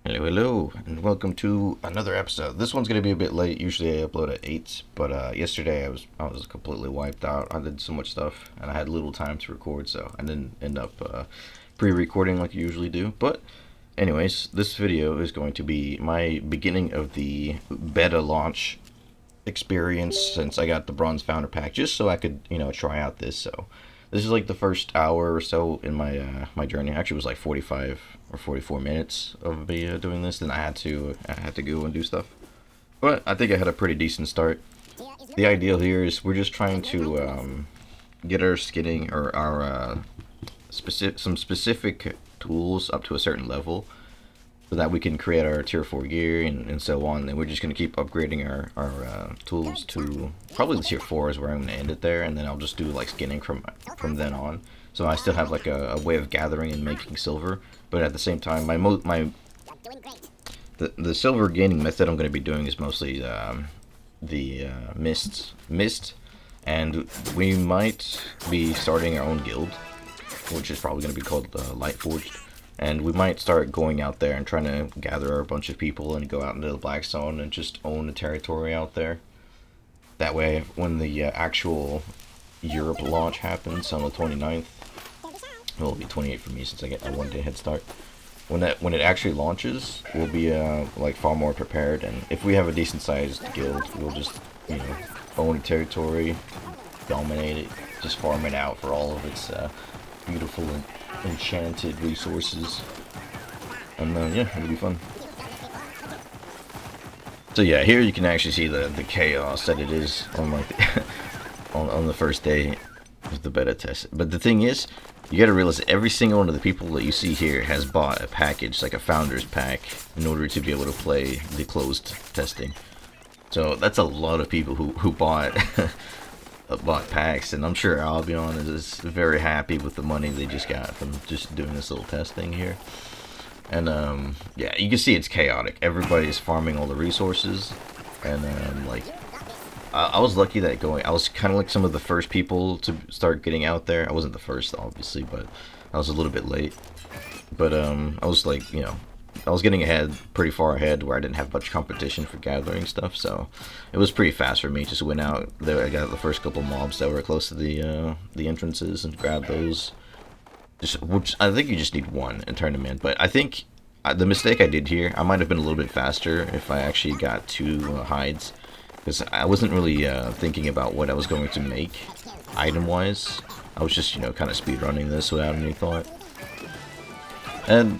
Hello, hello, and welcome to another episode. This one's gonna be a bit late. Usually I upload at 8, but yesterday I was completely wiped out. I did so much stuff, and I had little time to record, so I didn't end up pre-recording like I usually do. But anyways, this video is going to be my beginning of the beta launch experience since I got the Bronze Founder Pack, just so I could try out this. So this is like the first hour or so in my journey. Actually, it was like 45 or 44 minutes of me doing this. Then I had to go and do stuff, but I think I had a pretty decent start. The ideal here is we're just trying to get our skinning or our some specific tools up to a certain level so that we can create our tier 4 gear and so on. And we're just going to keep upgrading our tools to probably the tier 4 is where I'm going to end it there, and then I'll just do like skinning from then on. So I still have like a way of gathering and making silver, but at the same time the silver gaining method I'm going to be doing is mostly the mist, and we might be starting our own guild, which is probably going to be called Lightforged. And we might start going out there and trying to gather a bunch of people and go out into the Black Zone and just own the territory out there. That way, when the actual Europe launch happens on the 29th, well, it'll be 28 for me since I get a 1 day head start. When it actually launches, we'll be like far more prepared. And if we have a decent sized guild, we'll just own the territory, dominate it, just farm it out for all of its beautiful and enchanted resources, and yeah, it'll be fun. So yeah, here you can actually see the chaos that it is on like on the first day of the beta test. But the thing is, you gotta realize that every single one of the people that you see here has bought a package, like a founder's pack, in order to be able to play the closed testing. So that's a lot of people who bought bought packs, and I'm sure Albion is very happy with the money they just got from just doing this little testing here. And yeah, you can see it's chaotic. Everybody is farming all the resources, and like I was lucky that I was kind of like some of the first people to start getting out there. I wasn't the first, obviously, but I was a little bit late. But I was like, I was getting ahead, pretty far ahead, where I didn't have much competition for gathering stuff, so it was pretty fast for me. Just went out there, I got the first couple mobs that were close to the entrances and grabbed those. Which I think you just need one and turn them in. But I think the mistake I did here, I might have been a little bit faster if I actually got 2 hides, because I wasn't really thinking about what I was going to make item-wise. I was just, kind of speedrunning this without any thought. And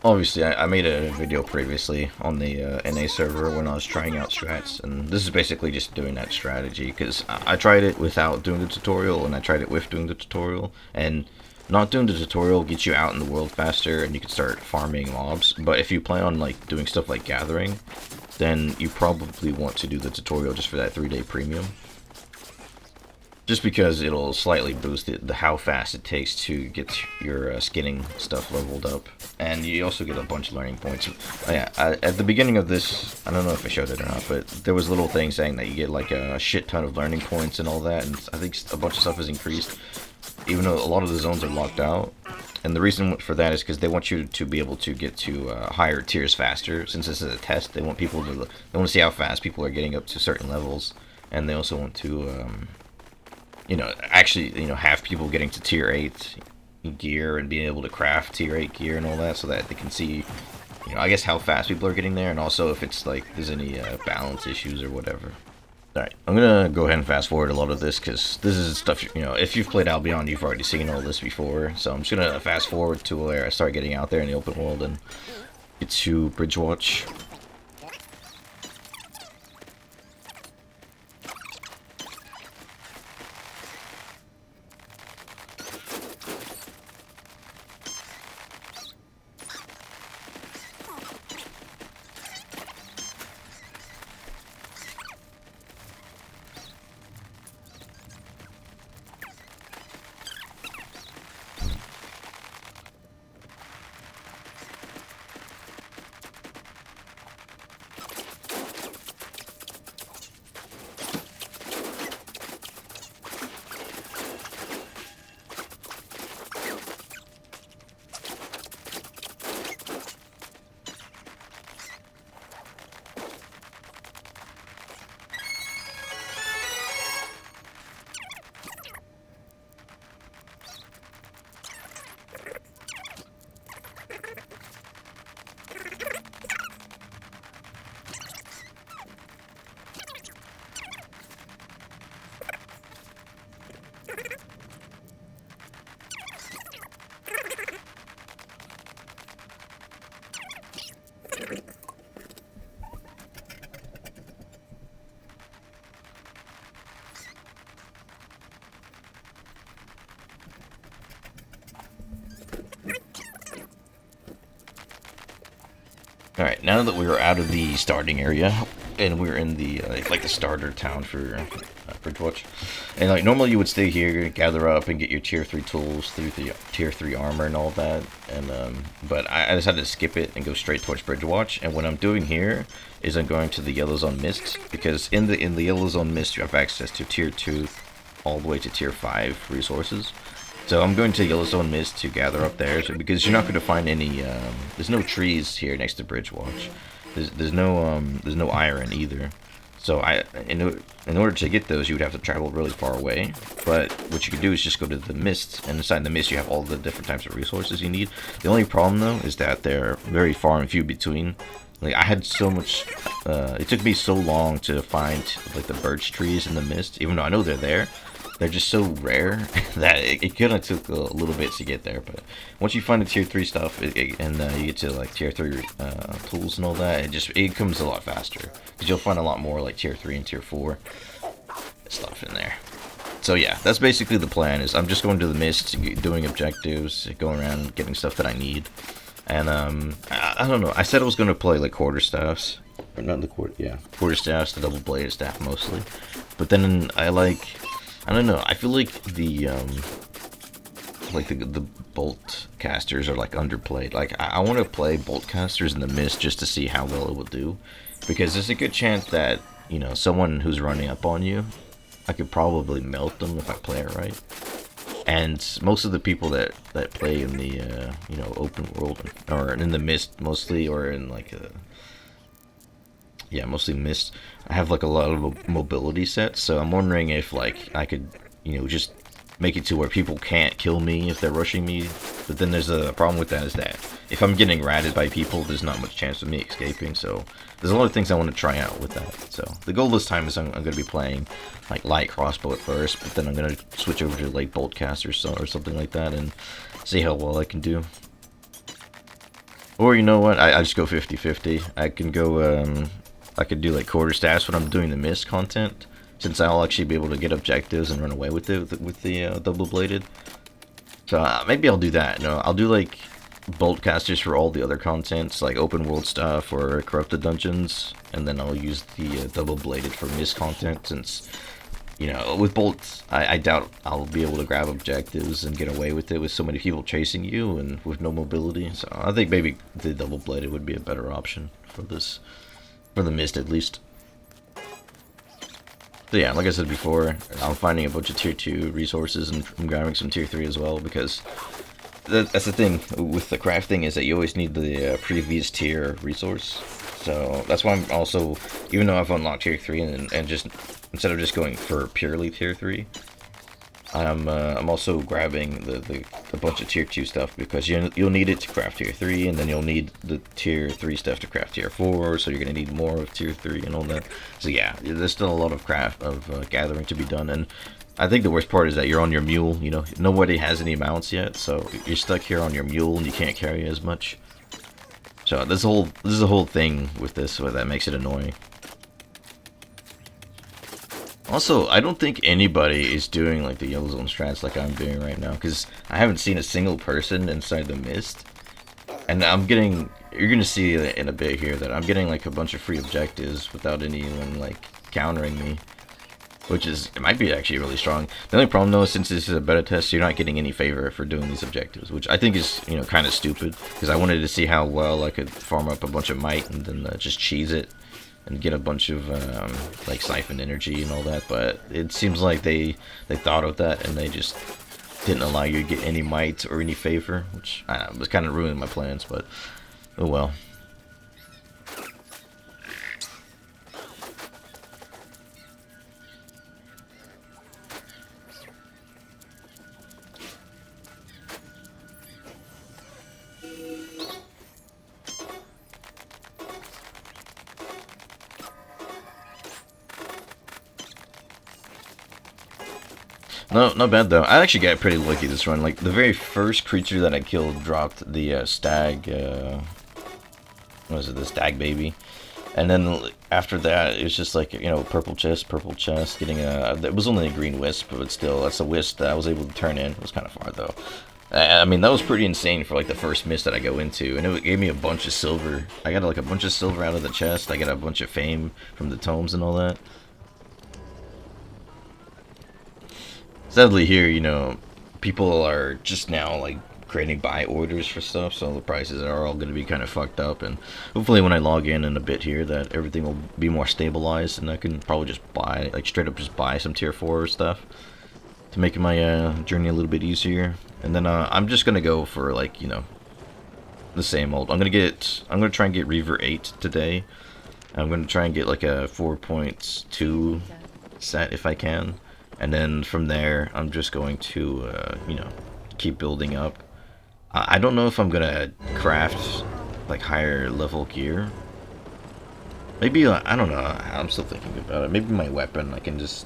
obviously, I made a video previously on the NA server when I was trying out strats, and this is basically just doing that strategy, because I tried it without doing the tutorial, and I tried it with doing the tutorial, and not doing the tutorial gets you out in the world faster, and you can start farming mobs, but if you plan on like doing stuff like gathering, then you probably want to do the tutorial just for that 3-day premium. Just because it'll slightly boost the how fast it takes to get your skinning stuff leveled up, and you also get a bunch of learning points. Yeah, at the beginning of this, I don't know if I showed it or not, but there was a little thing saying that you get like a shit ton of learning points and all that, and I think a bunch of stuff has increased, even though a lot of the zones are locked out. And the reason for that is because they want you to be able to get to higher tiers faster. Since this is a test, they want they want to see how fast people are getting up to certain levels, and they also want to actually, have people getting to tier 8 gear and being able to craft tier 8 gear and all that, so that they can see, I guess, how fast people are getting there, and also if it's like there's any balance issues or whatever. Alright, I'm gonna go ahead and fast forward a lot of this, because this is stuff, if you've played Albion, you've already seen all this before, so I'm just gonna fast forward to where I start getting out there in the open world and get to Bridgewatch. Alright, now that we're out of the starting area, and we're in the, like the starter town for Bridgewatch, and like normally you would stay here, gather up, and get your tier 3 tools through the tier 3 armor and all that, and but I decided to skip it and go straight towards Bridgewatch, and what I'm doing here is I'm going to the Yellow Zone Mist, because in the Yellow Zone Mist you have access to tier 2 all the way to tier 5 resources. So I'm going to Yellow Zone Mist to gather up there, because you're not going to find any. There's no trees here next to Bridgewatch. There's no iron either. So in order to get those, you would have to travel really far away. But what you can do is just go to the mist, and inside the mist you have all the different types of resources you need. The only problem though is that they're very far and few between. Like I had so much. It took me so long to find like the birch trees in the mist, even though I know they're there. They're just so rare that it kind of took a little bit to get there. But once you find the tier 3 stuff and you get to like tier 3 tools and all that, it comes a lot faster, because you'll find a lot more like tier 3 and tier 4 stuff in there. So yeah, that's basically the plan. Is I'm just going to the mist, doing objectives, going around getting stuff that I need. And I don't know. I said I was going to play like quarterstaffs, or not the quarterstaffs, the double-bladed staff mostly. But then I don't know. I feel like the bolt casters are like underplayed. Like I want to play bolt casters in the mist just to see how well it will do, because there's a good chance that someone who's running up on you, I could probably melt them if I play it right. And most of the people that play in the open world, or in the mist mostly, or in like mostly mist, I have like a lot of mobility sets, so I'm wondering if like I could just make it to where people can't kill me if they're rushing me. But then there's a problem with that, is that if I'm getting ratted by people, there's not much chance of me escaping. So there's a lot of things I want to try out with that. So the goal this time is I'm going to be playing like light crossbow at first, but then I'm going to switch over to like bolt casters or something like that and see how well I can do. Or you know what, I just go 50-50. I can go I could do like quarterstaffs when I'm doing the mist content, since I'll actually be able to get objectives and run away with it with the double-bladed. So maybe I'll do that. No, I'll do like bolt casters for all the other contents, like open world stuff or corrupted dungeons, and then I'll use the double-bladed for mist content, since with bolts I doubt I'll be able to grab objectives and get away with it with so many people chasing you and with no mobility. So I think maybe the double-bladed would be a better option for this. For the mist, at least. So yeah, like I said before, I'm finding a bunch of tier 2 resources, and I'm grabbing some tier 3 as well, because that's the thing with the crafting, is that you always need the previous tier resource. So that's why I'm also, even though I've unlocked tier 3 and just instead of just going for purely tier 3, I'm also grabbing the bunch of tier 2 stuff, because you'll need it to craft tier 3, and then you'll need the tier 3 stuff to craft tier 4, so you're gonna need more of tier 3 and all that. So yeah, there's still a lot of gathering to be done, and I think the worst part is that you're on your mule. Nobody has any mounts yet, so you're stuck here on your mule and you can't carry as much. So this is a whole thing with this that makes it annoying. Also, I don't think anybody is doing like the Yellow Zone strats like I'm doing right now, because I haven't seen a single person inside the mist. And you're gonna see in a bit here that I'm getting like a bunch of free objectives without anyone like countering me, which it might be actually really strong. The only problem though is, since this is a beta test, you're not getting any favor for doing these objectives, which I think is kind of stupid, because I wanted to see how well I could farm up a bunch of might and then just cheese it and get a bunch of like siphon energy and all that. But it seems like they thought of that and they just didn't allow you to get any might or any favor, which was kind of ruining my plans, but oh well. No, not bad though. I actually got pretty lucky this run. Like the very first creature that I killed dropped the stag. What was it? The stag baby. And then after that, it was just like purple chest, getting a. It was only a green wisp, but still, that's a wisp that I was able to turn in. It was kind of far though. I mean, that was pretty insane for like the first mist that I go into, and it gave me a bunch of silver. I got like a bunch of silver out of the chest. I got a bunch of fame from the tomes and all that. Sadly here, you know, people are just now like creating buy orders for stuff, so the prices are all going to be kind of fucked up, and hopefully when I log in a bit here that everything will be more stabilized and I can probably just buy, like straight up just buy some tier 4 stuff to make my journey a little bit easier. And then I'm just going to go for like, you know, the same old. I'm going to try and get Reaver 8 today. I'm going to try and get like a 4.2 set if I can. And then from there, I'm just going to, you know, keep building up. I don't know if I'm going to craft like higher level gear. Maybe, I don't know. I'm still thinking about it. Maybe my weapon, I can just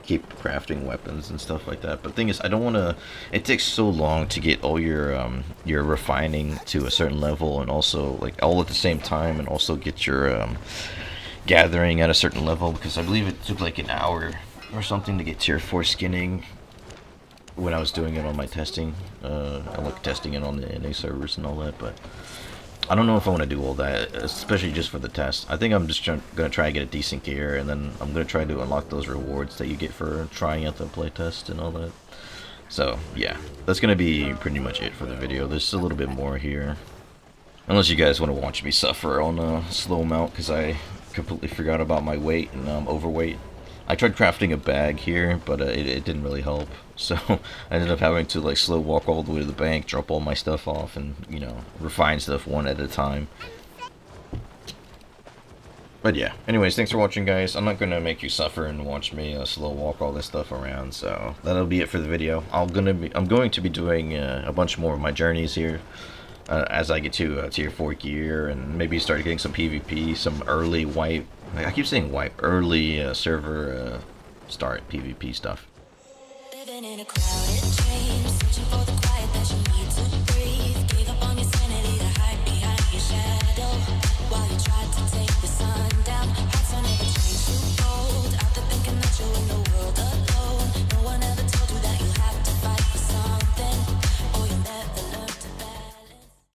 keep crafting weapons and stuff like that. But the thing is, I don't want to. It takes so long to get all your refining to a certain level, and also like all at the same time, and also get your gathering at a certain level, because I believe it took like an hour or something to get tier 4 skinning when I was doing it on my testing. I like testing it on the NA servers and all that, but I don't know if I want to do all that, especially just for the test. I think I'm just going to try to get a decent gear, and then I'm going to try to unlock those rewards that you get for trying out the playtest and all that. So, yeah, that's going to be pretty much it for the video. There's a little bit more here. Unless you guys want to watch me suffer on a slow mount, because I completely forgot about my weight and I'm overweight. I tried crafting a bag here, but it didn't really help. So I ended up having to like slow walk all the way to the bank, drop all my stuff off, and, you know, refine stuff one at a time. But yeah, anyways, thanks for watching, guys. I'm not going to make you suffer and watch me slow walk all this stuff around, so that'll be it for the video. I'm going to be doing a bunch more of my journeys here as I get to tier 4 gear, and maybe start getting some PvP, some early wipe. I keep saying wipe, early server start PvP stuff. Living in a crowded